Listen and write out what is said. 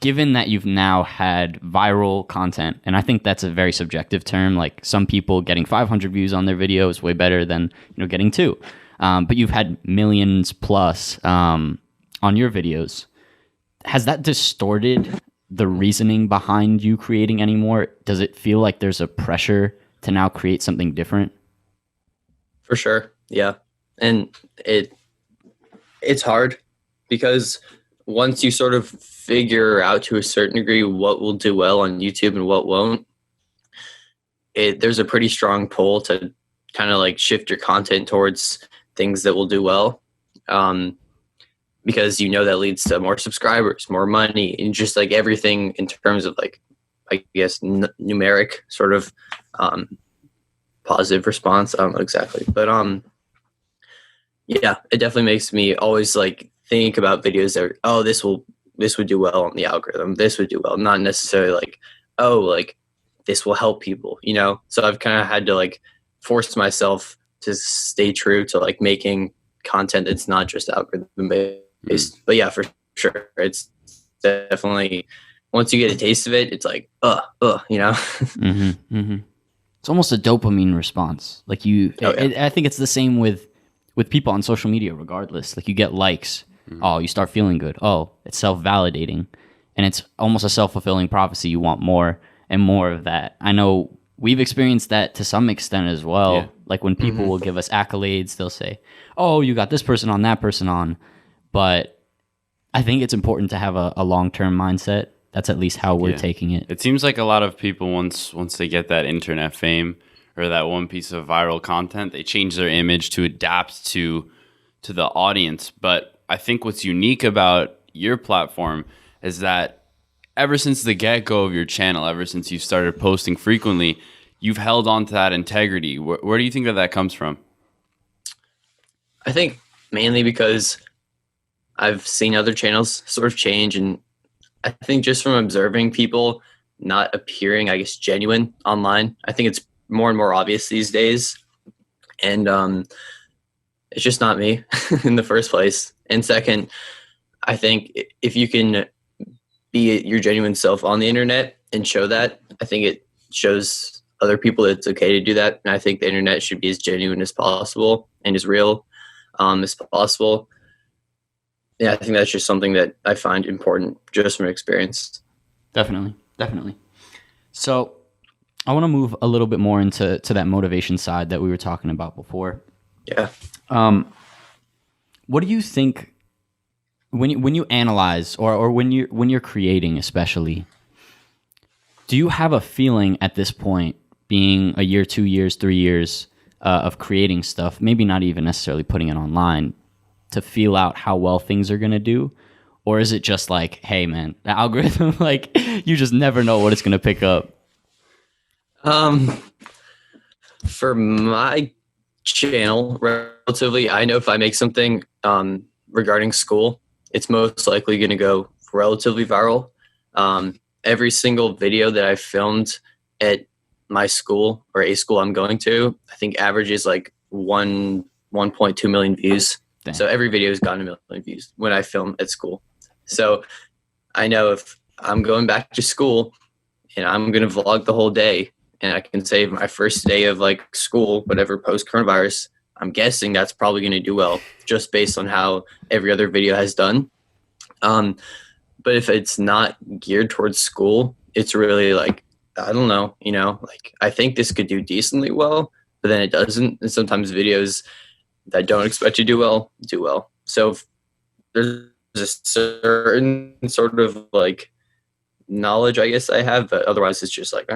given that you've now had viral content, and I think that's a very subjective term, like some people getting 500 views on their video is way better than getting 2. But you've had millions plus on your videos. Has that distorted the reasoning behind you creating anymore? Does it feel like there's a pressure to now create something different? For sure. Yeah. And it's hard because once you sort of figure out to a certain degree what will do well on YouTube and what won't, there's a pretty strong pull to kind of like shift your content towards things that will do well. Because that leads to more subscribers, more money, and just like everything in terms of like, I guess, numeric sort of positive response. I don't know exactly, but yeah, it definitely makes me always like think about videos that are, this would do well on the algorithm. This would do well, not necessarily like, like this will help people, So I've kind of had to like force myself to stay true to like making content that's not just algorithm based. But yeah, for sure, it's definitely, once you get a taste of it, it's like, Mm-hmm, mm-hmm. It's almost a dopamine response. Like I think it's the same with people on social media, regardless. Like you get likes. Mm-hmm. You start feeling good. It's self-validating. And it's almost a self-fulfilling prophecy. You want more and more of that. I know we've experienced that to some extent as well. Yeah. Like when people will give us accolades, they'll say, you got this person on, that person on. But I think it's important to have a long-term mindset. That's at least how we're taking it. It seems like a lot of people, once they get that internet fame or that one piece of viral content, they change their image to adapt to the audience. But I think what's unique about your platform is that ever since the get-go of your channel, ever since you started posting frequently, you've held on to that integrity. Where do you think that comes from? I think mainly because I've seen other channels sort of change, and I think just from observing people not appearing, I guess, genuine online, I think it's more and more obvious these days. And it's just not me in the first place. And second, I think if you can be your genuine self on the internet and show that, I think it shows other people that it's okay to do that. And I think the internet should be as genuine as possible and as real as possible. Yeah, I think that's just something that I find important just from experience. Definitely. So I want to move a little bit more into that motivation side that we were talking about before. Yeah. What do you think when you analyze or when you're creating, especially? Do you have a feeling at this point, being a year, 2 years, 3 years of creating stuff, maybe not even necessarily putting it online, to feel out how well things are going to do? Or is it just like, hey man, the algorithm, like you just never know what it's going to pick up? For my channel, relatively, I know if I make something regarding school, it's most likely going to go relatively viral. Every single video that I filmed at my school or a school I'm going to, I think averages like 1.2 million views. Dang. So every video has gotten a million views when I film at school. So I know if I'm going back to school and I'm going to vlog the whole day, and I can say my first day of like school, whatever, post coronavirus, I'm guessing that's probably going to do well just based on how every other video has done. But if it's not geared towards school, it's really like, I don't know, like I think this could do decently well, but then it doesn't. And sometimes videos that don't expect to do well, do well. So there's a certain sort of like knowledge, I guess I have, but otherwise it's just like,